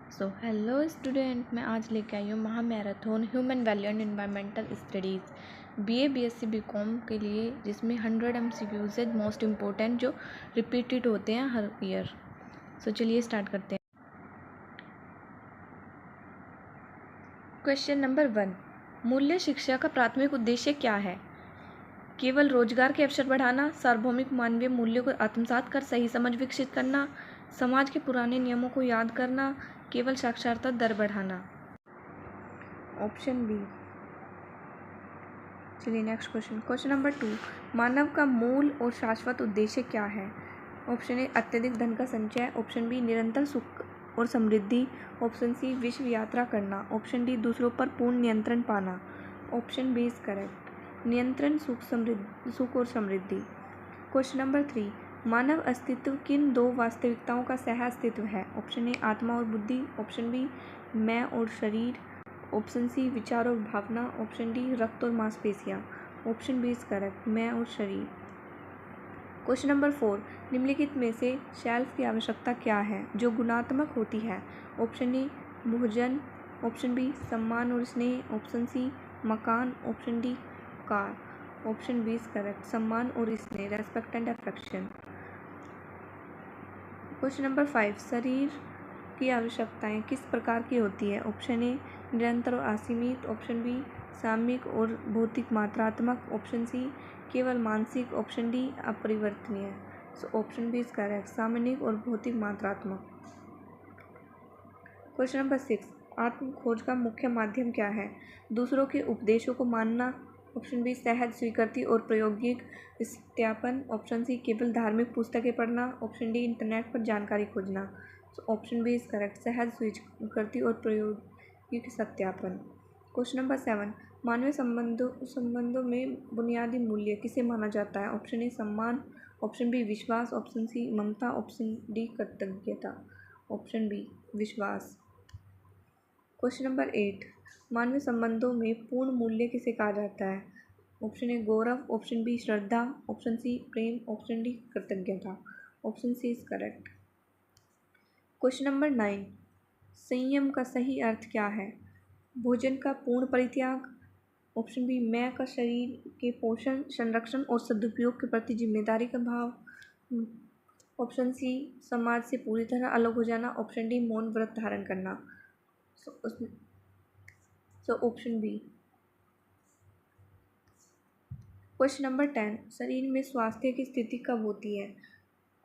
So hello student, मैं आज लेके आई हूँ महा marathon human value and environmental studies BA BSc BCom के लिए, जिसमें 100 MCQs है मोस्ट इम्पोर्टेंट जो रिपीटेड होते हैं हर ईयर। सो चलिए स्टार्ट करते हैं। क्वेश्चन नंबर 1, मूल्य शिक्षा का प्राथमिक उद्देश्य क्या है? केवल रोजगार के अवसर बढ़ाना, सार्वभौमिक मानवीय मूल्यों को आत्मसात कर सही समझ विकसित करना, समाज के पुराने नियमों को याद करना, केवल साक्षरता दर बढ़ाना। Option B. चलिए नेक्स्ट क्वेश्चन नंबर 2, मानव का मूल और शाश्वत उद्देश्य क्या है? ऑप्शन ए अत्यधिक धन का संचय, ऑप्शन बी निरंतर सुख और समृद्धि, ऑप्शन सी विश्व यात्रा करना, ऑप्शन डी दूसरों पर पूर्ण नियंत्रण पाना। ऑप्शन बी इज करेक्ट, नियंत्रण सुख और समृद्धि। क्वेश्चन नंबर 3, मानव अस्तित्व किन दो वास्तविकताओं का सह अस्तित्व है? ऑप्शन ए आत्मा और बुद्धि, ऑप्शन बी मैं और शरीर, ऑप्शन सी विचार और भावना, ऑप्शन डी रक्त और मांसपेशियाँ। ऑप्शन बी इज करेक्ट, मैं और शरीर। क्वेश्चन नंबर 4, निम्नलिखित में से शेल्फ की आवश्यकता क्या है जो गुणात्मक होती है? ऑप्शन ए भोजन, ऑप्शन बी सम्मान और स्नेह, ऑप्शन सी मकान, ऑप्शन डी कार। ऑप्शन बी इज करेक्ट, सम्मान और स्नेह, respect and affection. Question number 5, शरीर की आवश्यकताएं किस प्रकार की होती है? ऑप्शन ए निरंतर और असीमित, ऑप्शन बी सामयिक और भौतिक मात्रात्मक, ऑप्शन सी केवल मानसिक, ऑप्शन डी अपरिवर्तनीय। So option B is correct, सामयिक और भौतिक मात्रात्मक। क्वेश्चन नंबर 6, आत्म खोज का मुख्य माध्यम क्या है? दूसरों के उपदेशों को मानना, ऑप्शन बी सहज स्वीकृति और प्रायोगिक सत्यापन, ऑप्शन सी केवल धार्मिक पुस्तकें पढ़ना, ऑप्शन डी इंटरनेट पर जानकारी खोजना। So option B is correct, सहज स्वीकृति और प्रायोगिक सत्यापन। क्वेश्चन नंबर 7, मानवीय संबंधों में बुनियादी मूल्य किसे माना जाता है? ऑप्शन ए सम्मान, ऑप्शन बी विश्वास, ऑप्शन सी ममता, ऑप्शन डी कृतज्ञता। ऑप्शन बी विश्वास। क्वेश्चन नंबर 8, मानवीय संबंधों में पूर्ण मूल्य किसे कहा जाता है? ऑप्शन ए गौरव, ऑप्शन बी श्रद्धा, ऑप्शन सी प्रेम, ऑप्शन डी कृतज्ञता। Option C is correct. Question number 9, संयम का सही अर्थ क्या है? भोजन का पूर्ण परित्याग, ऑप्शन बी मैं का शरीर के पोषण, संरक्षण और सदुपयोग के प्रति जिम्मेदारी का भाव, ऑप्शन सी समाज से पूरी तरह अलग हो जाना, ऑप्शन डी मौन व्रत धारण करना। So option B. Question number 10, शरीर में स्वास्थ्य की स्थिति कब होती है?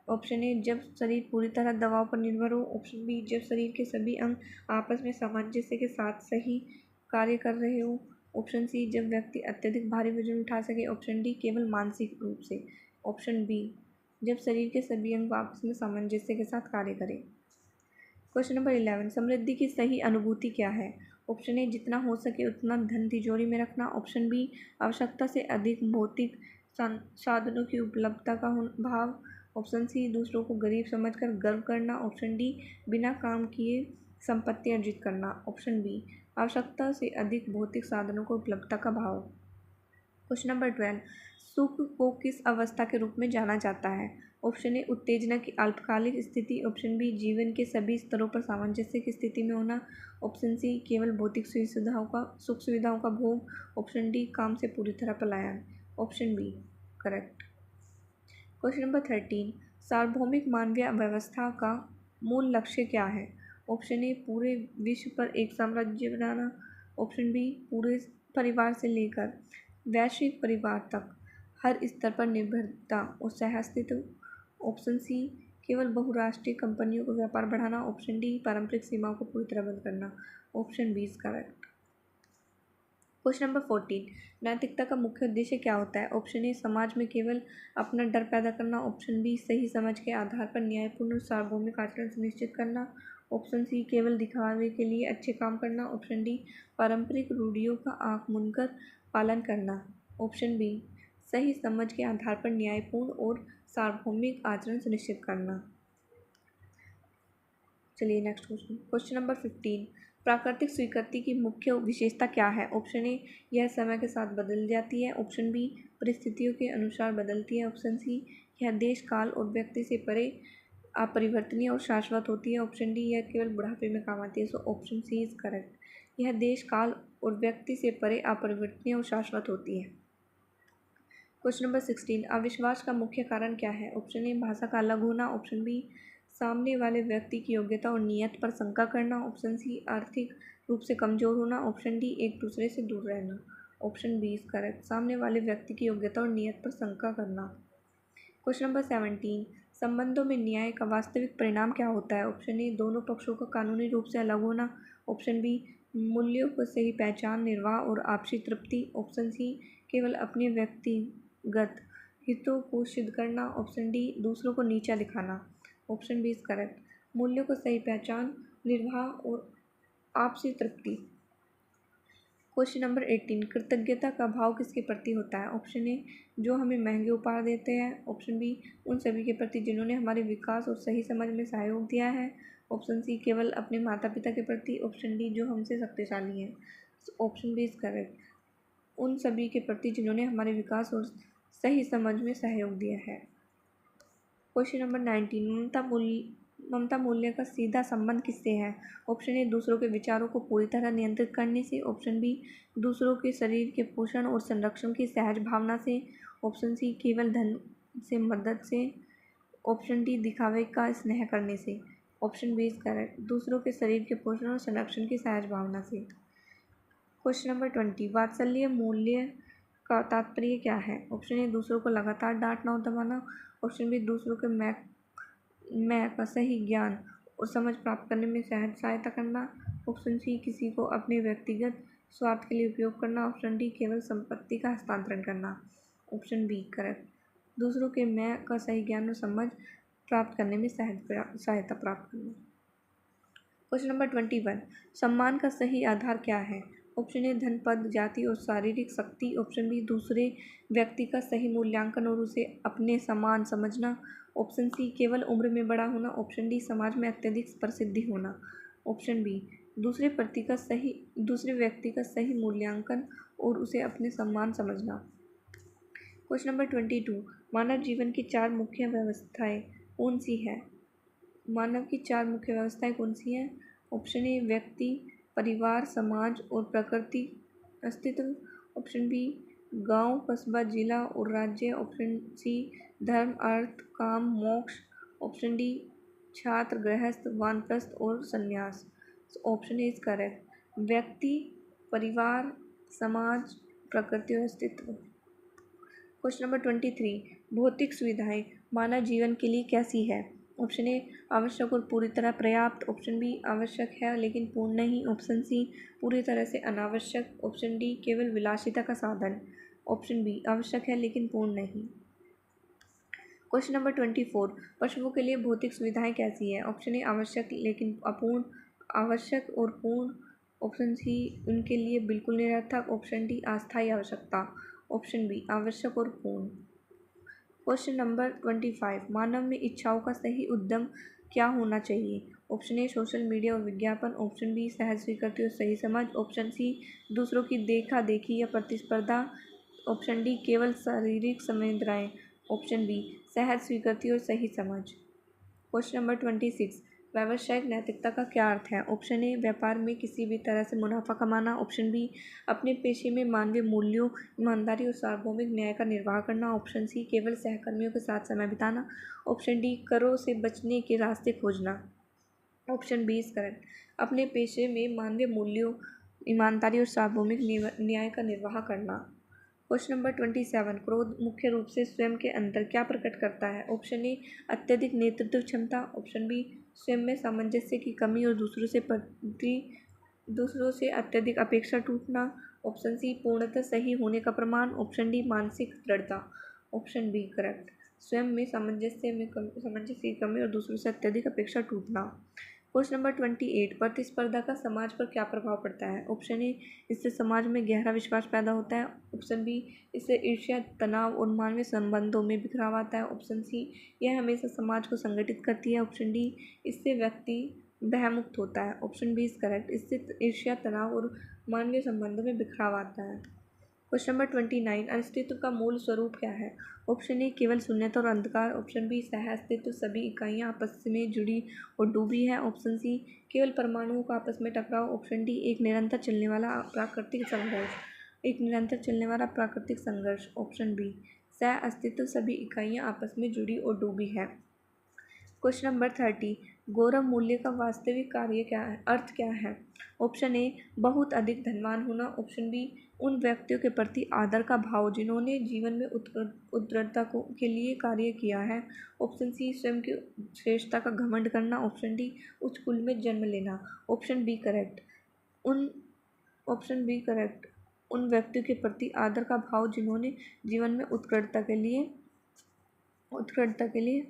ऑप्शन ए जब शरीर पूरी तरह दवाओं पर निर्भर हो, ऑप्शन बी जब शरीर के सभी अंग आपस में सामंजस्य के साथ सही कार्य कर रहे हो, ऑप्शन सी जब व्यक्ति अत्यधिक भारी वजन उठा सके, ऑप्शन डी केवल मानसिक रूप से, ऑप्शन बी जब शरीर के सभी अंग आपस में सामंजस्य के साथ कार्य करें। क्वेश्चन नंबर 11, समृद्धि की सही अनुभूति क्या है? ऑप्शन ए जितना हो सके उतना धन तिजोरी में रखना, ऑप्शन बी आवश्यकता से अधिक भौतिक साधनों की उपलब्धता का भाव, ऑप्शन सी दूसरों को गरीब समझकर गर्व करना, ऑप्शन डी बिना काम किए संपत्ति अर्जित करना, ऑप्शन बी आवश्यकता से अधिक भौतिक साधनों को उपलब्धता का भाव। क्वेश्चन नंबर 12, सुख को किस अवस्था के रूप में जाना जाता है? ऑप्शन ए उत्तेजना की अल्पकालिक स्थिति, ऑप्शन बी जीवन के सभी स्तरों पर सामंजस्य की स्थिति में होना, ऑप्शन सी केवल भौतिक सुख सुविधाओं का भोग, ऑप्शन डी काम से पूरी तरह पलायन। Option B correct. Question number 13, सार्वभौमिक मानवीय व्यवस्था का मूल लक्ष्य क्या है? ऑप्शन ए पूरे विश्व पर एक साम्राज्य बनाना, ऑप्शन बी पूरे परिवार से लेकर वैश्विक परिवार तक हर स्तर पर निर्भरता और सह अस्तित्व, ऑप्शन सी केवल बहुराष्ट्रीय कंपनियों को व्यापार बढ़ाना, ऑप्शन डी पारंपरिक सीमाओं को पूरी तरह बंद करना। Option B is correct. Question number 14, नैतिकता का मुख्य उद्देश्य क्या होता है? ऑप्शन ए समाज में केवल अपना डर पैदा करना, ऑप्शन बी सही समझ के आधार पर न्यायपूर्ण और सार्वभौमिक आचरण सुनिश्चित करना, ऑप्शन सी केवल दिखावे के लिए अच्छे काम करना, ऑप्शन डी पारंपरिक रूढ़ियों का आंख मूंदकर पालन करना, ऑप्शन बी सही समझ के आधार पर न्यायपूर्ण और सार्वभौमिक आचरण सुनिश्चित करना। चलिए नेक्स्ट क्वेश्चन नंबर 15, प्राकृतिक स्वीकृति की मुख्य विशेषता क्या है? ऑप्शन ए यह समय के साथ बदल जाती है, ऑप्शन बी परिस्थितियों के अनुसार बदलती है, ऑप्शन सी यह देश काल और व्यक्ति से परे अपरिवर्तनीय और शाश्वत होती है। ऑप्शन डी, यह केवल बुढ़ापे में काम आती है। So option C is correct. यह देश, काल और व्यक्ति से परे अपरिवर्तनीय और शाश्वत होती है। क्वेश्चन नंबर 16, अविश्वास का मुख्य कारण क्या है? ऑप्शन ए, भाषा का अलग होना। ऑप्शन बी, सामने वाले व्यक्ति की योग्यता और नियत पर शंका करना। ऑप्शन सी, आर्थिक रूप से कमजोर होना। ऑप्शन डी, एक दूसरे से दूर रहना। ऑप्शन बी इज करेक्ट, सामने वाले व्यक्ति की योग्यता और नियत पर शंका करना। क्वेश्चन नंबर 17, संबंधों में न्याय का वास्तविक परिणाम क्या होता है? ऑप्शन ए, दोनों पक्षों का कानूनी रूप से अलग होना। ऑप्शन बी, मूल्यों को सही पहचान, निर्वाह और आपसी तृप्ति। ऑप्शन सी, केवल अपने व्यक्तिगत हितों को सिद्ध करना। ऑप्शन डी, दूसरों को नीचा दिखाना। ऑप्शन बी इज करेक्ट, मूल्यों को सही पहचान, निर्वाह और आपसी तृप्ति। क्वेश्चन नंबर 18, कृतज्ञता का भाव किसके प्रति होता है? ऑप्शन ए, जो हमें महंगे उपहार देते हैं। ऑप्शन बी, उन सभी के प्रति जिन्होंने हमारे विकास और सही समझ में सहयोग दिया है। ऑप्शन सी, केवल अपने माता पिता के प्रति। ऑप्शन डी, जो हमसे शक्तिशाली हैं। ऑप्शन बी इज करेक्ट, उन सभी के प्रति जिन्होंने हमारे विकास और सही समझ में सहयोग दिया है। क्वेश्चन नंबर 19, ममता मूल्य का सीधा संबंध किससे है? ऑप्शन ए, दूसरों के विचारों को पूरी तरह नियंत्रित करने से। ऑप्शन बी, दूसरों के शरीर के पोषण और संरक्षण की सहज भावना से। ऑप्शन सी, केवल धन से मदद से। ऑप्शन डी, दिखावे का स्नेह करने से। ऑप्शन बी इज करेक्ट, दूसरों के शरीर के पोषण और संरक्षण की सहज भावना से। क्वेश्चन नंबर 20, वात्सल्य मूल्य का तात्पर्य क्या है? ऑप्शन ए, दूसरों को लगातार डांटना और दबाना। ऑप्शन बी, दूसरों के मैं का सही ज्ञान और समझ प्राप्त करने में सहज सहायता करना। ऑप्शन सी, किसी को अपने व्यक्तिगत स्वार्थ के लिए उपयोग करना। ऑप्शन डी, केवल संपत्ति का हस्तांतरण करना। ऑप्शन बी करेक्ट, दूसरों के मैं का सही ज्ञान और समझ प्राप्त करने में सहायता प्राप्त करना। क्वेश्चन नंबर 21, सम्मान का सही आधार क्या है? ऑप्शन ए, धन, पद, जाति और शारीरिक शक्ति। ऑप्शन बी, दूसरे व्यक्ति का सही मूल्यांकन और उसे अपने समान समझना। ऑप्शन सी, केवल उम्र में बड़ा होना। ऑप्शन डी, समाज में अत्यधिक प्रसिद्धि होना। ऑप्शन बी, दूसरे व्यक्ति का सही मूल्यांकन और उसे अपने समान समझना। क्वेश्चन नंबर 22, मानव जीवन की 4 मुख्य व्यवस्थाएं कौन सी है? मानव की 4 मुख्य व्यवस्थाएं कौन सी हैं? ऑप्शन ए, व्यक्ति, परिवार, समाज और प्रकृति अस्तित्व। ऑप्शन बी, गांव, कस्बा, जिला और राज्य। ऑप्शन सी, धर्म, अर्थ, काम, मोक्ष। ऑप्शन डी, छात्र, गृहस्थ, वानप्रस्थ और संन्यास। ऑप्शन ए इज करेक्ट, व्यक्ति, परिवार, समाज, प्रकृति और अस्तित्व। क्वेश्चन नंबर 23, भौतिक सुविधाएं मानव जीवन के लिए कैसी है? ऑप्शन ए, आवश्यक और पूरी तरह पर्याप्त। ऑप्शन बी, आवश्यक है लेकिन पूर्ण नहीं। ऑप्शन सी, पूरी तरह से अनावश्यक। ऑप्शन डी, केवल विलासिता का साधन। ऑप्शन बी, आवश्यक है लेकिन पूर्ण नहीं। क्वेश्चन नंबर 24, पशुओं के लिए भौतिक सुविधाएं कैसी है? ऑप्शन ए, आवश्यक लेकिन अपूर्ण। आवश्यक और पूर्ण। ऑप्शन सी, उनके लिए बिल्कुल निरर्थक। ऑप्शन डी, अस्थायी आवश्यकता। ऑप्शन बी, आवश्यक और पूर्ण। क्वेश्चन नंबर 25, मानव में इच्छाओं का सही उद्यम क्या होना चाहिए? ऑप्शन ए, सोशल मीडिया और विज्ञापन। ऑप्शन बी, सहज स्वीकृति और सही समझ। ऑप्शन सी, दूसरों की देखा देखी या प्रतिस्पर्धा। ऑप्शन डी, केवल शारीरिक संवेदनाएं। ऑप्शन बी, सहज स्वीकृति और सही समझ। क्वेश्चन नंबर 26, व्यावसायिक नैतिकता का क्या अर्थ है? ऑप्शन ए, व्यापार में किसी भी तरह से मुनाफा कमाना। ऑप्शन बी, अपने पेशे में मानवीय मूल्यों, ईमानदारी और सार्वभौमिक न्याय का निर्वाह करना। ऑप्शन सी, केवल सहकर्मियों के साथ समय बिताना। ऑप्शन डी, करों से बचने के रास्ते खोजना। ऑप्शन बी इज करेक्ट, अपने पेशे में मानवीय मूल्यों, ईमानदारी और सार्वभौमिक न्याय का निर्वाह करना। क्वेश्चन नंबर 27, क्रोध मुख्य रूप से स्वयं के अंदर क्या प्रकट करता है? ऑप्शन ए, अत्यधिक नेतृत्व क्षमता। ऑप्शन बी, स्वयं में सामंजस्य की कमी और दूसरों से अत्यधिक अपेक्षा टूटना। ऑप्शन सी, पूर्णतः सही होने का प्रमाण। ऑप्शन डी, मानसिक दृढ़ता। ऑप्शन बी करेक्ट, स्वयं में सामंजस्य की कमी और दूसरों से अत्यधिक अपेक्षा टूटना। क्वेश्चन नंबर 28, प्रतिस्पर्धा का समाज पर क्या प्रभाव पड़ता है? ऑप्शन ए, इससे समाज में गहरा विश्वास पैदा होता है। ऑप्शन बी, इससे ईर्ष्या, तनाव और मानवीय संबंधों में बिखराव आता है। ऑप्शन सी, यह हमेशा समाज को संगठित करती है। ऑप्शन डी, इससे व्यक्ति भयमुक्त होता है। ऑप्शन बी इज करेक्ट, इससे ईर्ष्या, तनाव और मानवीय संबंधों में बिखराव आता है। क्वेश्चन नंबर 29, अस्तित्व का मूल स्वरूप क्या है? ऑप्शन ए केवल शून्यता और अंधकार, ऑप्शन बी सह अस्तित्व, सभी इकाइयाँ आपस में जुड़ी और डूबी है, ऑप्शन सी केवल परमाणुओं का आपस में टकराव, ऑप्शन डी एक निरंतर चलने वाला प्राकृतिक संघर्ष, ऑप्शन बी सह अस्तित्व, सभी इकाइयाँ आपस में जुड़ी और डूबी है। क्वेश्चन नंबर 30, गौरव मूल्य का वास्तविक कार्य क्या है, अर्थ क्या है? ऑप्शन ए बहुत अधिक धनवान होना, ऑप्शन बी उन व्यक्तियों के प्रति आदर का भाव जिन्होंने जीवन में उत्कृष्टता के लिए कार्य किया है, ऑप्शन सी स्वयं की श्रेष्ठता का घमंड करना, ऑप्शन डी उच्च कुल में जन्म लेना, ऑप्शन बी करेक्ट उन व्यक्तियों के प्रति आदर का भाव जिन्होंने जीवन में उत्कृष्टता के लिए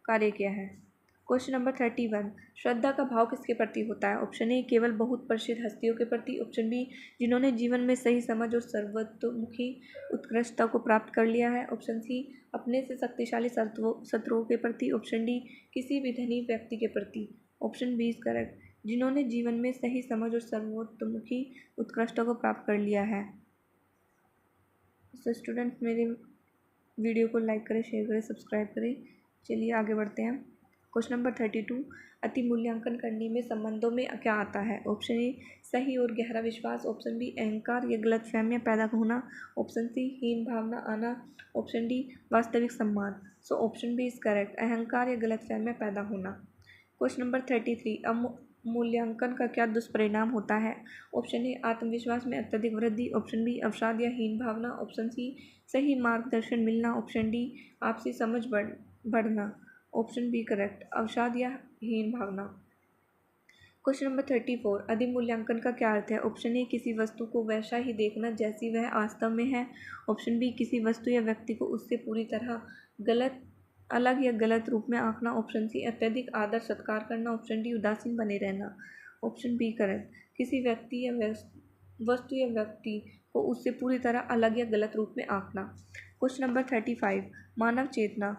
कार्य किया है। क्वेश्चन नंबर 31, श्रद्धा का भाव किसके प्रति होता है? ऑप्शन ए केवल बहुत प्रसिद्ध हस्तियों के प्रति, ऑप्शन बी जिन्होंने जीवन में सही समझ और सर्वतोमुखी उत्कृष्टता को प्राप्त कर लिया है, ऑप्शन सी अपने से शक्तिशाली शत्रुओं के प्रति, ऑप्शन डी किसी भी धनी व्यक्ति के प्रति, ऑप्शन बी इज करेक्ट जिन्होंने जीवन में सही समझ और सर्वतोमुखी उत्कृष्टता को प्राप्त कर लिया है। तो स्टूडेंट मेरे वीडियो को लाइक करें, शेयर करें, सब्सक्राइब करें। चलिए आगे बढ़ते हैं। क्वेश्चन नंबर 32, अति मूल्यांकन करने में संबंधों में क्या आता है? ऑप्शन ए सही और गहरा विश्वास, ऑप्शन बी अहंकार या गलतफहमियां पैदा होना, ऑप्शन सी हीन भावना आना, ऑप्शन डी वास्तविक सम्मान। So option B is correct, अहंकार या गलतफहमियां पैदा होना। क्वेश्चन नंबर 33, मूल्यांकन का क्या दुष्परिणाम होता है? ऑप्शन ए आत्मविश्वास में अत्यधिक वृद्धि, ऑप्शन बी अवसाद या हीन भावना, ऑप्शन सी सही मार्गदर्शन मिलना, ऑप्शन डी आपसी समझ बढ़ना, ऑप्शन बी करेक्ट अवसाद या हीन भावना। क्वेश्चन नंबर 34, अधिमूल्यांकन का क्या अर्थ है? ऑप्शन ए किसी वस्तु को वैसा ही देखना जैसी वह वास्तव में है, ऑप्शन बी किसी वस्तु या व्यक्ति को उससे पूरी तरह अलग या गलत रूप में आंकना, ऑप्शन सी अत्यधिक आदर सत्कार करना, ऑप्शन डी उदासीन बने रहना, ऑप्शन बी करेक्ट किसी वस्तु या व्यक्ति को उससे पूरी तरह अलग या गलत रूप में आंकना। क्वेश्चन नंबर 35, मानव चेतना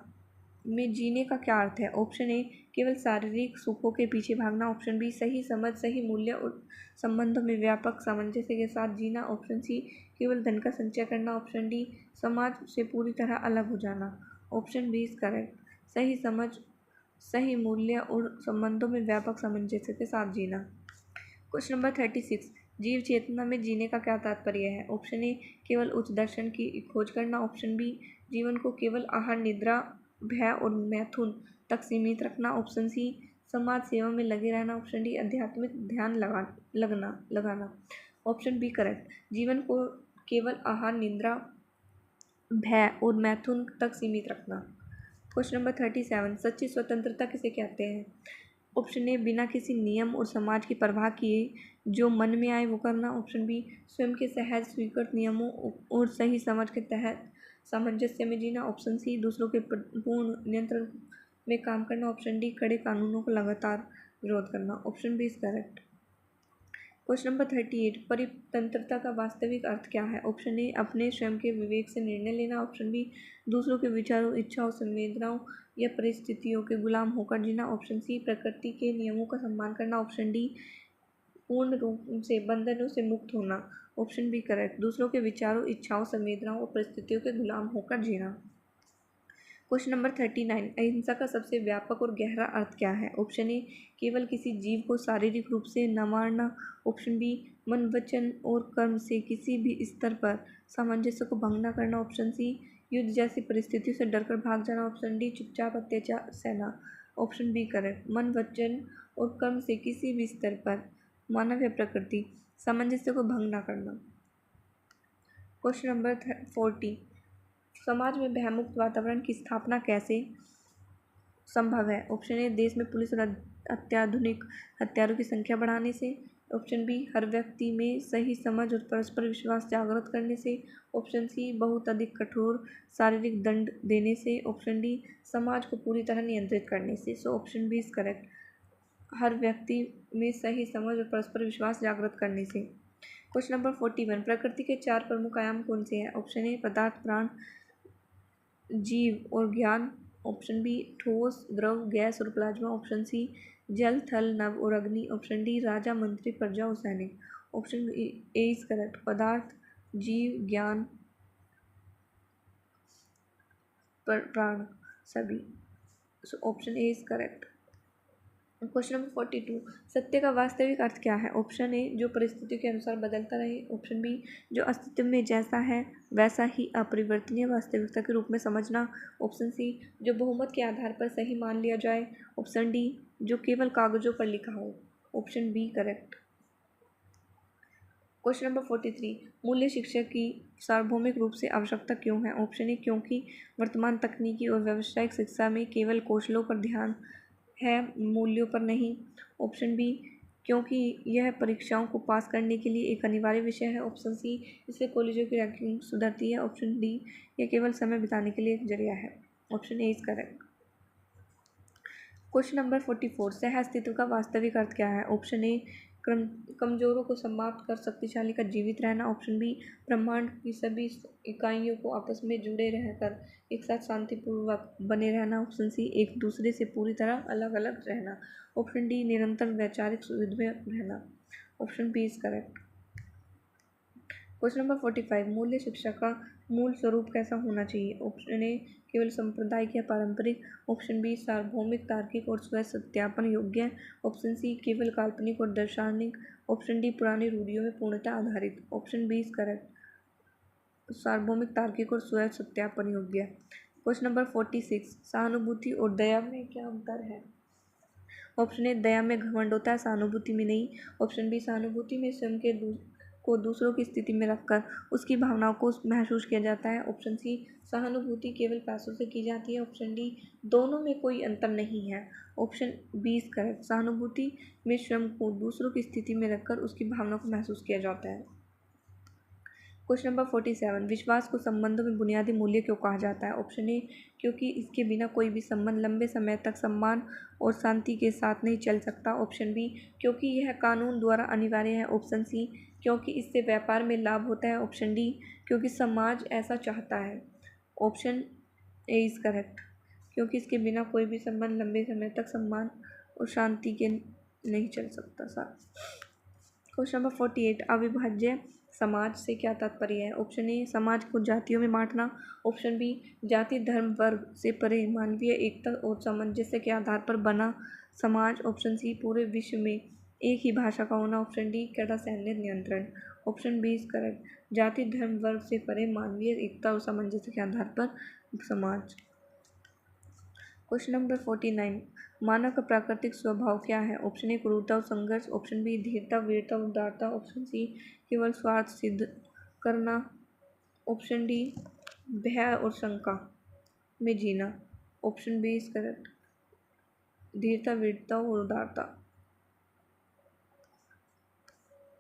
में जीने का क्या अर्थ है? ऑप्शन ए केवल शारीरिक सुखों के पीछे भागना, ऑप्शन बी सही समझ, सही मूल्य और संबंधों में व्यापक सामंजस्य के साथ जीना, ऑप्शन सी केवल धन का संचय करना, ऑप्शन डी समाज से पूरी तरह अलग हो जाना, ऑप्शन बी इज करेक्ट सही समझ, सही मूल्य और संबंधों में व्यापक सामंजस्य के साथ जीना। क्वेश्चन नंबर 36, जीव चेतना में जीने का क्या तात्पर्य है? ऑप्शन ए केवल उच्च दर्शन की खोज करना, ऑप्शन बी जीवन को केवल आहार निद्रा भय और मैथुन तक सीमित रखना, ऑप्शन सी समाज सेवा में लगे रहना, ऑप्शन डी आध्यात्मिक ध्यान लगाना, ऑप्शन बी करेक्ट जीवन को केवल आहार निद्रा भय और मैथुन तक सीमित रखना। क्वेश्चन नंबर 37, सच्ची स्वतंत्रता किसे कहते हैं? ऑप्शन ए बिना किसी नियम और समाज की परवाह किए जो मन में आए वो करना, ऑप्शन बी स्वयं के सहज स्वीकृत नियमों और सही समझ के तहत सामंजस्य में जीना, ऑप्शन सी दूसरों के पूर्ण नियंत्रण में काम करना, ऑप्शन डी कड़े कानूनों का लगातार विरोध करना, option B is correct. Question number 38, परितंत्रता का वास्तविक अर्थ क्या है? ऑप्शन ए अपने स्वयं के विवेक से निर्णय लेना, ऑप्शन बी दूसरों के विचारों, इच्छाओं, संवेदनाओं या परिस्थितियों के गुलाम होकर जीना, ऑप्शन सी प्रकृति के नियमों का सम्मान करना, ऑप्शन डी पूर्ण रूप से बंधनों से मुक्त होना, ऑप्शन बी करेक्ट दूसरों के विचारों, इच्छाओं, संवेदनाओं और परिस्थितियों के गुलाम होकर जीना। क्वेश्चन नंबर 39, अहिंसा का सबसे व्यापक और गहरा अर्थ क्या है? ऑप्शन ए केवल किसी जीव को शारीरिक रूप से न मारना, ऑप्शन बी मन, वचन और कर्म से किसी भी स्तर पर सामंजस्य को भंग न करना, ऑप्शन सी युद्ध जैसी परिस्थितियों से डरकर भाग जाना, ऑप्शन डी चुपचाप अत्याचार सहना, ऑप्शन बी करेक्ट मन, वचन और कर्म से किसी भी स्तर पर मानव या प्रकृति सामंजस्य को भंग न करना। क्वेश्चन नंबर 40, समाज में भयमुक्त वातावरण की स्थापना कैसे संभव है? ऑप्शन ए देश में पुलिस और अत्याधुनिक हथियारों की संख्या बढ़ाने से, ऑप्शन बी हर व्यक्ति में सही समझ और परस्पर विश्वास जागृत करने से, ऑप्शन सी बहुत अधिक कठोर शारीरिक दंड देने से, ऑप्शन डी समाज को पूरी तरह नियंत्रित करने से। So option B is correct हर व्यक्ति में सही समझ और परस्पर विश्वास जागृत करने से। क्वेश्चन नंबर 41, प्रकृति के 4 प्रमुख आयाम कौन से हैं? ऑप्शन ए पदार्थ, प्राण, जीव और ज्ञान, ऑप्शन बी ठोस, द्रव, गैस और प्लाज्मा, ऑप्शन सी जल, थल, नभ और अग्नि, ऑप्शन डी राजा, मंत्री, प्रजा और सैनिक, ऑप्शन ए इज करेक्ट पदार्थ, जीव, ज्ञान, प्राण, सभी। So option A is correct. Question number 42, सत्य का वास्तविक अर्थ क्या है? ऑप्शन ए जो परिस्थिति के अनुसार बदलता रहे। ऑप्शन बी जो अस्तित्व में जैसा है वैसा ही अपरिवर्तनीय वास्तविकता के रूप में समझना। ऑप्शन सी जो बहुमत के आधार पर सही मान लिया जाए। ऑप्शन डी जो केवल कागजों पर लिखा हो। Option B correct. Question number 43, मूल्य शिक्षा की सार्वभौमिक रूप से आवश्यकता क्यों है? ऑप्शन ए क्योंकि वर्तमान तकनीकी और व्यावसायिक शिक्षा में केवल कौशलों पर ध्यान है, मूल्यों पर नहीं। ऑप्शन बी क्योंकि यह परीक्षाओं को पास करने के लिए एक अनिवार्य विषय है। ऑप्शन सी इससे कॉलेजों की रैंकिंग सुधरती है। ऑप्शन डी यह केवल समय बिताने के लिए एक जरिया है। Option A is correct. Question number 44, सह अस्तित्व का वास्तविक अर्थ क्या है? ऑप्शन ए कमजोरों को समाप्त कर शक्तिशाली का जीवित रहना। ऑप्शन बी ब्रह्मांड की सभी इकाइयों को आपस में जुड़े रहकर एक साथ शांतिपूर्वक बने रहना। ऑप्शन सी एक दूसरे से पूरी तरह अलग अलग रहना। ऑप्शन डी निरंतर वैचारिक युद्ध में रहना। Option B is correct. Question number 45, मूल्य शिक्षा का मूल स्वरूप कैसा होना चाहिए? ऑप्शन ए केवल सांप्रदायिक या पारंपरिक। ऑप्शन बी सार्वभौमिक, तार्किक और स्व सत्यापन योग्य। ऑप्शन सी केवल काल्पनिक और दार्शनिक। ऑप्शन डी पुरानी रूढ़ियों में पूर्णतः आधारित। ऑप्शन बी इज करेक्ट, सार्वभौमिक, तार्किक और स्व सत्यापन योग्य। क्वेश्चन नंबर 46, सहानुभूति और दया में क्या अंतर है? ऑप्शन ए दया में घमंड होता है, सहानुभूति में नहीं। ऑप्शन बी सहानुभूति में स्वयं के को दूसरों की स्थिति में रखकर उसकी भावनाओं को महसूस किया जाता है। ऑप्शन सी सहानुभूति केवल पैसों से की जाती है। ऑप्शन डी दोनों में कोई अंतर नहीं है। ऑप्शन बी इज करेक्ट, सहानुभूति में स्वयं को दूसरों की स्थिति में रखकर उसकी भावनाओं को महसूस किया जाता है। क्वेश्चन नंबर 47, विश्वास को संबंधों में बुनियादी मूल्य क्यों कहा जाता है? ऑप्शन ए क्योंकि इसके बिना कोई भी संबंध लंबे समय तक सम्मान और शांति के साथ नहीं चल सकता। ऑप्शन बी क्योंकि यह कानून द्वारा अनिवार्य है। ऑप्शन सी क्योंकि इससे व्यापार में लाभ होता है। ऑप्शन डी क्योंकि समाज ऐसा चाहता है। ऑप्शन ए इज करेक्ट, क्योंकि इसके बिना कोई भी संबंध लंबे समय तक सम्मान और शांति के नहीं चल सकता। क्वेश्चन नंबर 48, अविभाज्य समाज से क्या तात्पर्य है? ऑप्शन ए समाज को जातियों में बांटना। ऑप्शन बी जाति, धर्म, वर्ग से परे मानवीय एकता और सामंजस्य के आधार पर बना समाज। ऑप्शन सी पूरे विश्व में एक ही भाषा का होना। ऑप्शन डी कड़ा सैन्य नियंत्रण। ऑप्शन बी इज करेक्ट, जाति, धर्म, वर्ग से परे मानवीय एकता और सामंजस्य के आधार पर समाज। क्वेश्चन नंबर 49, मानव का प्राकृतिक स्वभाव क्या है? ऑप्शन ए क्रूरता और संघर्ष। ऑप्शन बी धीरता, वीरता, उदारता। ऑप्शन सी केवल स्वार्थ सिद्ध करना। ऑप्शन डी भय और शंका में जीना। ऑप्शन बी इज करेक्ट, धीरता, वीरता और उदारता।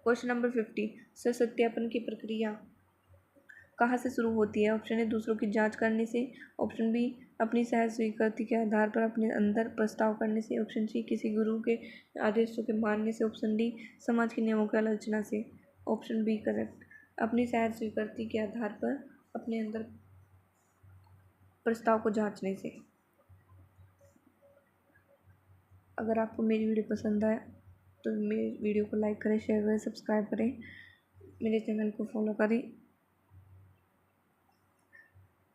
क्वेश्चन नंबर 50, सत्यापन की प्रक्रिया कहाँ से शुरू होती है? ऑप्शन ए दूसरों की जांच करने से। ऑप्शन बी अपनी सहज स्वीकृति के आधार पर अपने अंदर प्रस्ताव करने से। ऑप्शन सी किसी गुरु के आदेशों के मानने से। ऑप्शन डी समाज के नियमों की आलोचना से। ऑप्शन बी करेक्ट, अपनी सहज स्वीकृति के आधार पर अपने अंदर प्रस्ताव को जांचने से। अगर आपको मेरी वीडियो पसंद आए तो मेरी वीडियो को लाइक करें, शेयर करें, सब्सक्राइब करें, मेरे चैनल को फॉलो करें।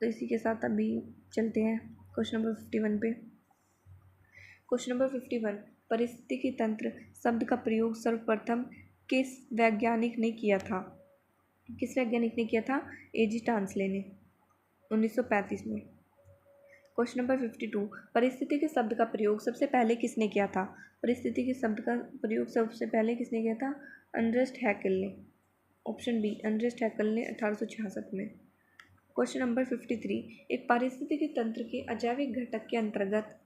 तो इसी के साथ अभी चलते हैं क्वेश्चन नंबर 51 पे। क्वेश्चन नंबर 51, पारिस्थितिकी तंत्र शब्द का प्रयोग सर्वप्रथम किस वैज्ञानिक ने किया था? किस वैज्ञानिक ने किया था? एजी टांसले ने 1935 में। क्वेश्चन नंबर 52, परिस्थितिकी शब्द का प्रयोग सबसे पहले किसने किया था? परिस्थितिकी शब्द का प्रयोग सबसे पहले किसने किया था? अर्नेस्ट हैकेल ने। ऑप्शन बी अर्नेस्ट हैकेल ने 1866 में। क्वेश्चन नंबर 53, एक पारिस्थितिकी तंत्र के अजैविक घटक के अंतर्गत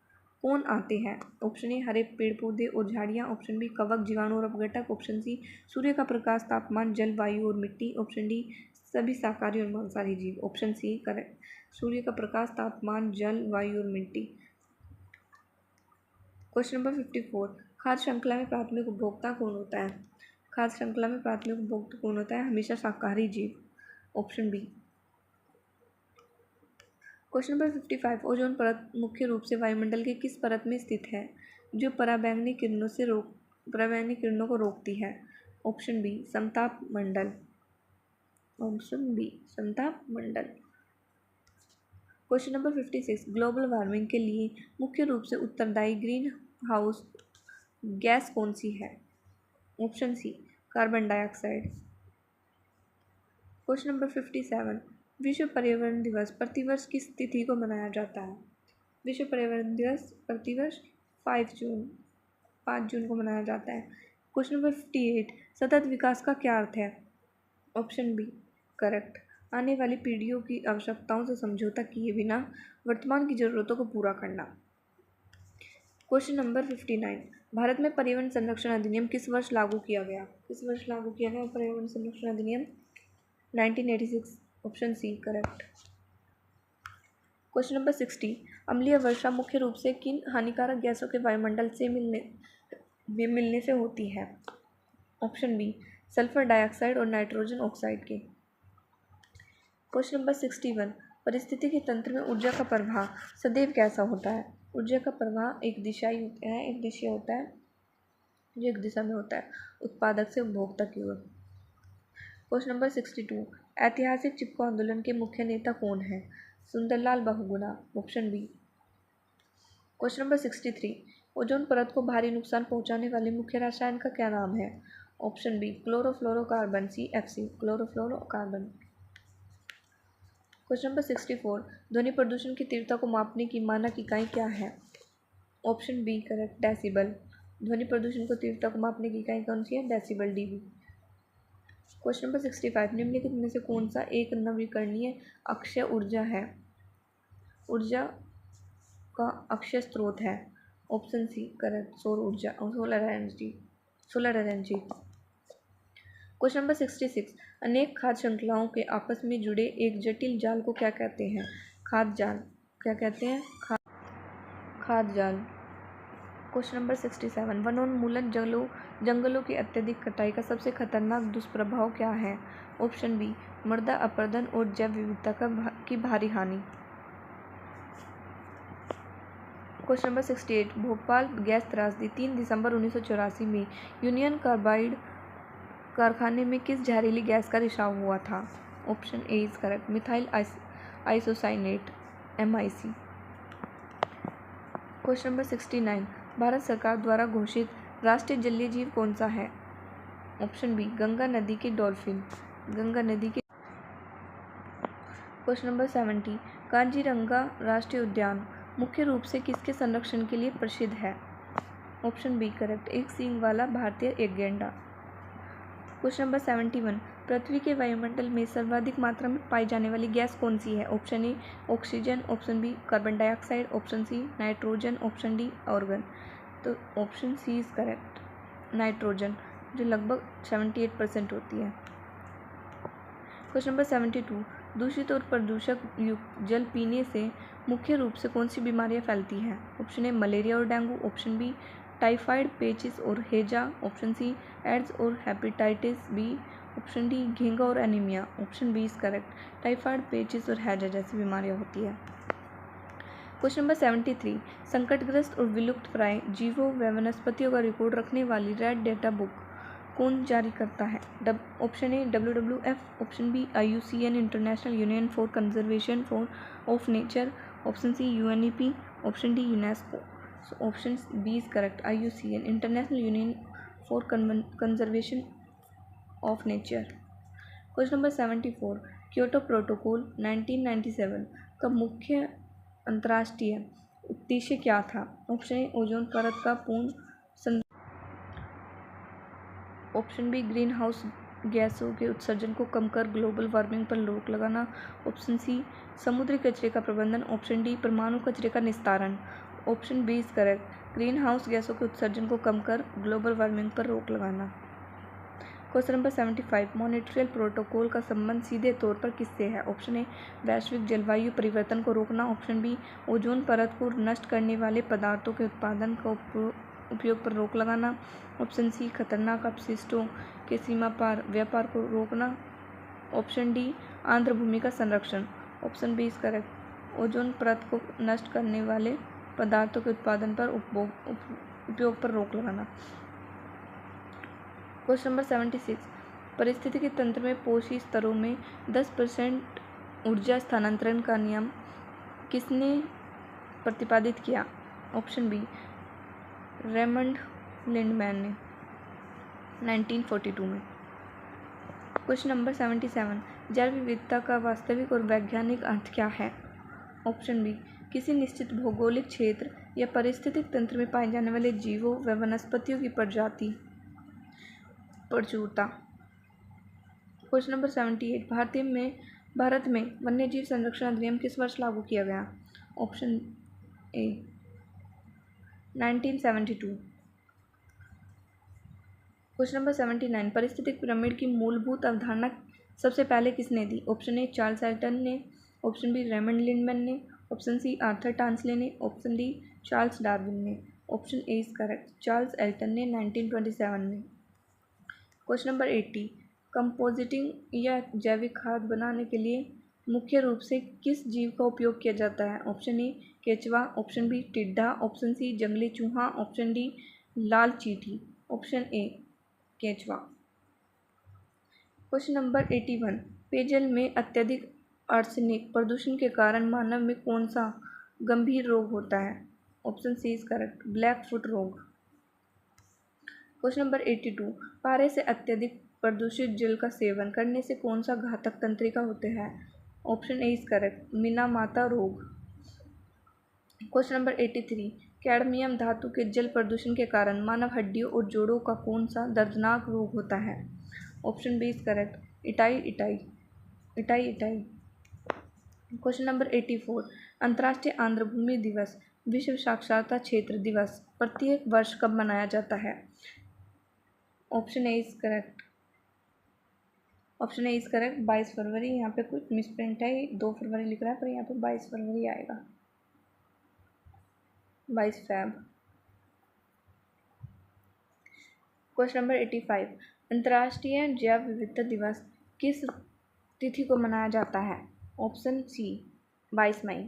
कौन आते हैं? ऑप्शन ए हरे पेड़ पौधे और झाड़ियाँ। ऑप्शन बी कवक, जीवाणु और अपघटक। ऑप्शन सी सूर्य का प्रकाश, तापमान, जल, वायु और मिट्टी। ऑप्शन डी सभी शाकाहारी और मांसाहारी जीव। ऑप्शन सी करेक्ट, सूर्य का प्रकाश, तापमान, जल, वायु और मिट्टी। क्वेश्चन नंबर 54, खाद्य श्रृंखला में प्राथमिक उपभोक्ता कौन होता है? खाद्य श्रृंखला में प्राथमिक उपभोक्ता कौन होता है? हमेशा शाकाहारी जीव। Option B. Question number 55, ozone परत मुख्य रूप से वायुमंडल के किस परत में स्थित है जो पराबैंगनी किरणों को रोकती है? ऑप्शन बी समताप मंडल। ऑप्शन बी संताप मंडल। क्वेश्चन नंबर 56, ग्लोबल वार्मिंग के लिए मुख्य रूप से उत्तरदायी ग्रीन हाउस गैस कौन सी है? Option C carbon dioxide. Question number 57, विश्व पर्यावरण दिवस प्रतिवर्ष किस तिथि को मनाया जाता है? विश्व पर्यावरण दिवस प्रतिवर्ष 5 जून को मनाया जाता है। क्वेश्चन नंबर 58, सतत विकास का क्या अर्थ है? ऑप्शन बी करेक्ट, आने वाली पीढ़ियों की आवश्यकताओं से समझौता किए बिना वर्तमान की जरूरतों को पूरा करना। क्वेश्चन नंबर 59, भारत में पर्यावरण संरक्षण अधिनियम किस वर्ष लागू किया गया? किस वर्ष लागू किया गया पर्यावरण संरक्षण अधिनियम? 1986। Option C correct. Question number 60, अम्लीय वर्षा मुख्य रूप से किन हानिकारक गैसों के वायुमंडल से मिलने से होती है? ऑप्शन बी सल्फर डाइऑक्साइड और नाइट्रोजन ऑक्साइड के। क्वेश्चन नंबर 61, पारिस्थितिकी तंत्र में ऊर्जा का प्रवाह सदैव कैसा होता है? ऊर्जा का प्रवाह एक दिशाई एक दिशा होता है, जो एक दिशा में होता है, उत्पादक से उपभोक्ता की ओर। क्वेश्चन नंबर 62, ऐतिहासिक चिपको आंदोलन के मुख्य नेता कौन है? Sunderlal Bahuguna. Option B. Question number 63, ओजोन परत को भारी नुकसान पहुंचाने वाले मुख्य रसायन का क्या नाम है? Option B chlorofluorocarbon, CFC chlorofluorocarbon. Question number 64, ध्वनि प्रदूषण की तीव्रता को मापने की मानक इकाई क्या है? Option B correct, decibel. ध्वनि प्रदूषण को तीव्रता को मापने की इकाई कौन सी है? Decibel, DB। क्वेश्चन नंबर 65, निम्नलिखित में से कौन सा एक नवीकरणीय अक्षय ऊर्जा का अक्षय स्रोत है? ऑप्शन सी करेक्ट, सौर ऊर्जा, सोलर एनर्जी। क्वेश्चन नंबर 66, अनेक खाद्य श्रृंखलाओं के आपस में जुड़े एक जटिल जाल को क्या कहते हैं? खाद्य जाल। क्या कहते हैं? खाद्य जाल। क्वेश्चन नंबर 67, वनोन्मूलन जंगलों की अत्यधिक कटाई का सबसे खतरनाक दुष्प्रभाव क्या है? ऑप्शन बी मृदा अपरदन और जैव विविधता की भारी हानि। क्वेश्चन नंबर 68, भोपाल गैस त्रासदी 3 दिसंबर 1984 में यूनियन कार्बाइड कारखाने में किस जहरीली गैस का रिसाव हुआ था? Option A is correct, methyl isocyanate, MIC। Question number 69, Bharat सरकार द्वारा घोषित राष्ट्रीय जलीय जीव कौन सा है? ऑप्शन बी गंगा नदी के डॉल्फिन, गंगा नदी के। क्वेश्चन नंबर 70, काजीरंगा राष्ट्रीय उद्यान मुख्य रूप से किसके संरक्षण के लिए प्रसिद्ध है? ऑप्शन बी करेक्ट, एक सींग वाला भारतीय एक गैंडा। क्वेश्चन नंबर 71, पृथ्वी के वायुमंडल में सर्वाधिक मात्रा में पाई जाने वाली गैस कौन सी है? Option A oxygen, option B carbon dioxide, option C nitrogen, option D argon. तो option C is correct, nitrogen, जो लगभग 78% होती है। क्वेश्चन नंबर 72, दूषित और प्रदूषक युक्त जल पीने से मुख्य रूप से कौन सी बीमारियां फैलती हैं? ऑप्शन ए मलेरिया और डेंगू, ऑप्शन बी टाइफाइड, पेचिस और हैजा, ऑप्शन सी एड्स और हेपेटाइटिस बी, ऑप्शन डी घेंगा और anaemia. Option B is correct, typhoid, पेचिस और हैजा जैसी बीमारियां होती है। क्वेश्चन नंबर 73, संकटग्रस्त और विलुप्त प्राय जीवों व वनस्पतियों का रिकॉर्ड रखने वाली रेड डेटा बुक कौन जारी करता है? Option A WWF, option B IUCN international union for conservation of nature, option C UNEP, option D UNESCO. Option B is correct, IUCN international union for conservation of nature. Question number 74, Kyoto protocol 1997 का मुख्य अंतर्राष्ट्रीय उद्देश्य क्या था? Option ए ozone परत का पूर्ण, option be green house गैसों के उत्सर्जन को कम कर ग्लोबल वार्मिंग पर रोक लगाना, ऑप्शन सी समुद्री कचरे का प्रबंधन, ऑप्शन डी परमाणु कचरे का निस्तारण। Option B is correct, green house गैसों के उत्सर्जन को कम कर ग्लोबल वार्मिंग पर रोक लगाना। क्वेश्चन नंबर 75, मॉन्ट्रियल प्रोटोकॉल का संबंध सीधे तौर पर किससे है? ऑप्शन ए वैश्विक जलवायु परिवर्तन को रोकना, ऑप्शन बी ओजोन परत को नष्ट करने वाले पदार्थों के उत्पादन का उपयोग पर रोक लगाना, ऑप्शन सी खतरनाक अपशिष्टों के सीमा पार व्यापार को रोकना, ऑप्शन डी आर्द्र भूमि का संरक्षण। Option B is correct, ozone परत को नष्ट करने वाले पदार्थों के उत्पादन पर उपयोग पर रोक लगाना। क्वेश्चन नंबर 76, पारिस्थितिकी तंत्र में पोषी स्तरों में 10% ऊर्जा स्थानांतरण का नियम किसने प्रतिपादित किया? ऑप्शन बी रेमंड लिंडमैन ने 1942 में। क्वेश्चन नंबर 77, जैव विविधता का वास्तविक और वैज्ञानिक अर्थ क्या है? ऑप्शन बी किसी निश्चित भौगोलिक क्षेत्र या पारिस्थितिक तंत्र में पाए जाने वाले जीवों व वनस्पतियों की प्रजाति प्रचुरता। क्वेश्चन नंबर 78, भारत में वन्यजीव संरक्षण अधिनियम किस वर्ष लागू किया गया? Option A 1972। क्वेश्चन नंबर 79, पारिस्थितिक पिरामिड की मूलभूत अवधारणा सबसे पहले किसने दी? ऑप्शन ए चार्ल्स एल्टन ने, ऑप्शन बी रेमंड लिंडमैन ने, ऑप्शन सी आर्थर टांसले ने, ऑप्शन डी चार्ल्स डार्विन ने। Option A is correct, Charles Elton ने 1927 में। क्वेश्चन नंबर 80, कंपोजिटिंग या जैविक खाद बनाने के लिए मुख्य रूप से किस जीव का उपयोग किया जाता है? ऑप्शन ए केचुआ, ऑप्शन बी टिड्डा, ऑप्शन सी जंगली चूहा, ऑप्शन डी लाल चींटी। ऑप्शन ए केचुआ। क्वेश्चन नंबर 81, पेयजल में अत्यधिक आर्सेनिक प्रदूषण के कारण मानव में कौन सा गंभीर रोग होता है? Option C is correct, black foot रोग। क्वेश्चन नंबर 82, पारे से अत्यधिक प्रदूषित जल का सेवन करने से कौन सा घातक तंत्रिका होते हैं? Option A is correct, Minamata रोग। क्वेश्चन नंबर 83, कैडमियम धातु के जल प्रदूषण के कारण मानव हड्डियों और जोड़ों का कौन सा दर्दनाक रोग होता है? Option B is correct, itai. Question number 84, अंतर्राष्ट्रीय आर्द्र भूमि दिवस, विश्व साक्षरता क्षेत्र दिवस प्रत्येक वर्ष कब मनाया जाता है? ऑप्शन ए इज करेक्ट, 22 फरवरी। यहाँ पे कुछ मिसप्रिंट है, 2 फरवरी लिख रहा है पर यहाँ पे 22 फरवरी आएगा, 22 फैब। क्वेश्चन नंबर 85, अंतर्राष्ट्रीय जैव विविधता दिवस किस तिथि को मनाया जाता है? ऑप्शन सी 22 मई।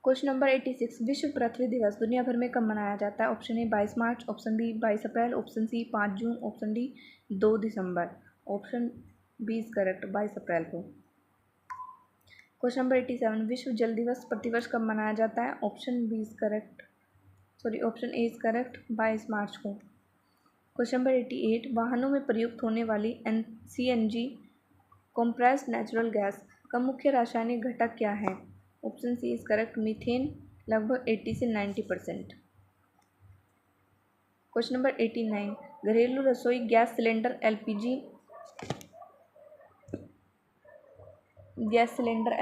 क्वेश्चन नंबर 86, विश्व पृथ्वी दिवस दुनिया भर में कब मनाया जाता है? Option A 22 March, option B 22 April, option C 5 June, option D 2 दिसंबर। Option B is correct, 22 April को। क्वेश्चन नंबर 87, विश्व जल दिवस प्रतिवर्ष कब मनाया जाता है? Option B is correct, option A is correct, 22 March को। क्वेश्चन नंबर 88, वाहनों में प्रयुक्त होने वाली CNG कॉम्प्रेस्ड नेचुरल गैस का मुख्य रासायनिक घटक क्या है? Option C is correct, methane, लगभग 80 से 90%। क्वेश्चन नंबर 89, घरेलू रसोई गैस सिलेंडर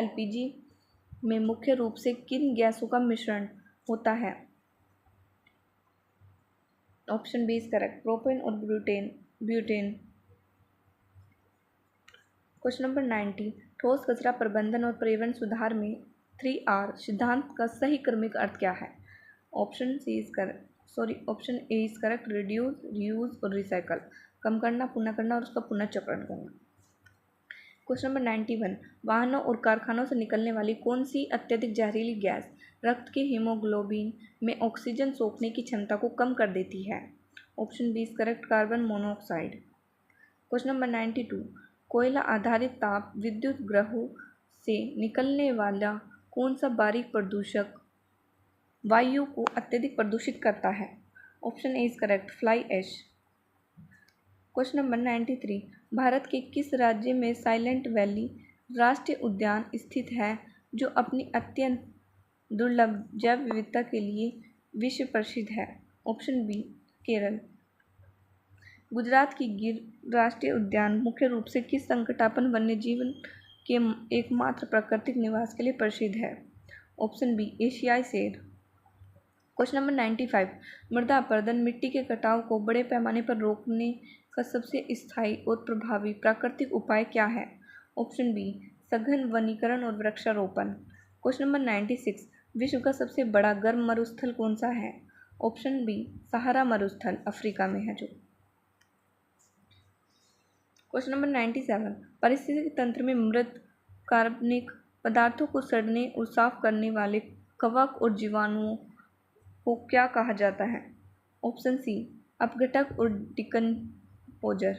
LPG में मुख्य रूप से किन गैसों का मिश्रण होता है? Option B is correct, propane और ब्यूटेन। क्वेश्चन नंबर 90, ठोस कचरा प्रबंधन और पर्यावरण सुधार में 3R सिद्धांत का सही क्रमिक अर्थ क्या है? Option A is correct, reduce, reuse और रिसाइकल, कम करना, पुनः करना और उसका पुनर्चक्रण करना। क्वेश्चन नंबर 91, वाहनों और कारखानों से निकलने वाली कौन सी अत्यधिक जहरीली गैस रक्त के हीमोग्लोबिन में ऑक्सीजन सोखने की क्षमता को कम कर देती है? Option B is correct, carbon monoxide. Question number 92, कोयला आधारित ताप विद्युत ग्रहों से निकलने वाला कौन सा बारीक प्रदूषक वायु को अत्यधिक प्रदूषित करता है? Option A is correct, fly ash. Question number 93, भारत के किस राज्य में साइलेंट वैली राष्ट्रीय उद्यान स्थित है जो अपनी अत्यंत दुर्लभ जैव विविधता के लिए विश्व प्रसिद्ध है? Option B Kerala. गुजरात की गिर राष्ट्रीय उद्यान मुख्य रूप से किस संकटापन्न वन्यजीवन के एकमात्र प्राकृतिक निवास के लिए प्रसिद्ध है? ऑप्शन बी एशियाई शेर। क्वेश्चन नंबर 95, मृदा अपरदन मिट्टी के कटाव को बड़े पैमाने पर रोकने का सबसे स्थायी और प्रभावी प्राकृतिक उपाय क्या है? ऑप्शन बी सघन वनीकरण और वृक्षारोपण। क्वेश्चन नंबर 96, विश्व का सबसे बड़ा गर्म मरुस्थल कौन सा है? ऑप्शन बी सहारा मरुस्थल, अफ्रीका में है जो। क्वेश्चन नंबर 97, पारिस्थितिकी तंत्र में मृत कार्बनिक पदार्थों को सड़ने और साफ करने वाले कवक और जीवाणुओं को क्या कहा जाता है? ऑप्शन सी अपघटक और डिकम्पोजर।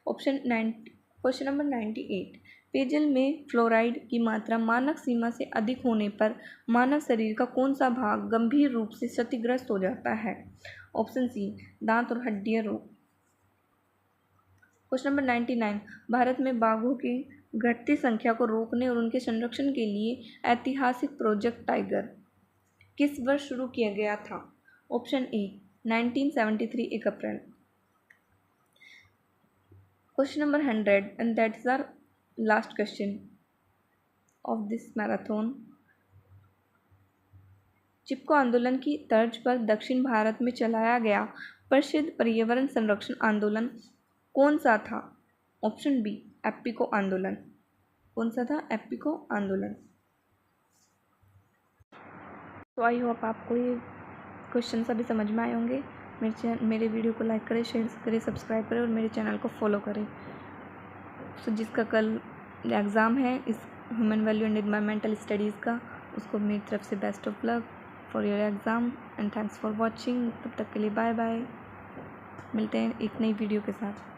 क्वेश्चन नंबर 98, पेयजल में फ्लोराइड की मात्रा मानक सीमा से अधिक होने पर मानव शरीर का कौन सा भाग गंभीर रूप से क्षतिग्रस्त हो जाता है? ऑप्शन सी, दांत और हड्डियां रोग। क्वेश्चन नंबर 99, भारत में बाघों की घटती संख्या को रोकने और उनके संरक्षण के लिए ऐतिहासिक प्रोजेक्ट टाइगर किस वर्ष शुरू किया गया था? ऑप्शन ए, 1973 1 अप्रैल। Question number 100 and that is our last question of this marathon. Chipko आंदोलन की तर्ज पर दक्षिण भारत में चलाया गया प्रसिद्ध पर्यावरण संरक्षण आंदोलन कौन सा था? ऑप्शन बी, एप्पिको आंदोलन। कौन सा था? एप्पिको आंदोलन। तो आई होप आपको ये क्वेश्चन सभी समझ में आए होंगे। मेरे वीडियो को लाइक करें, शेयर करें, सब्सक्राइब करें और मेरे चैनल को फॉलो करें। तो जिसका कल एग्ज़ाम है इस human value and environmental studies का, उसको मेरी तरफ से best of luck for your exam and thanks for watching. तब तक के लिए बाय बाय। मिलते हैं एक नई वीडियो के साथ।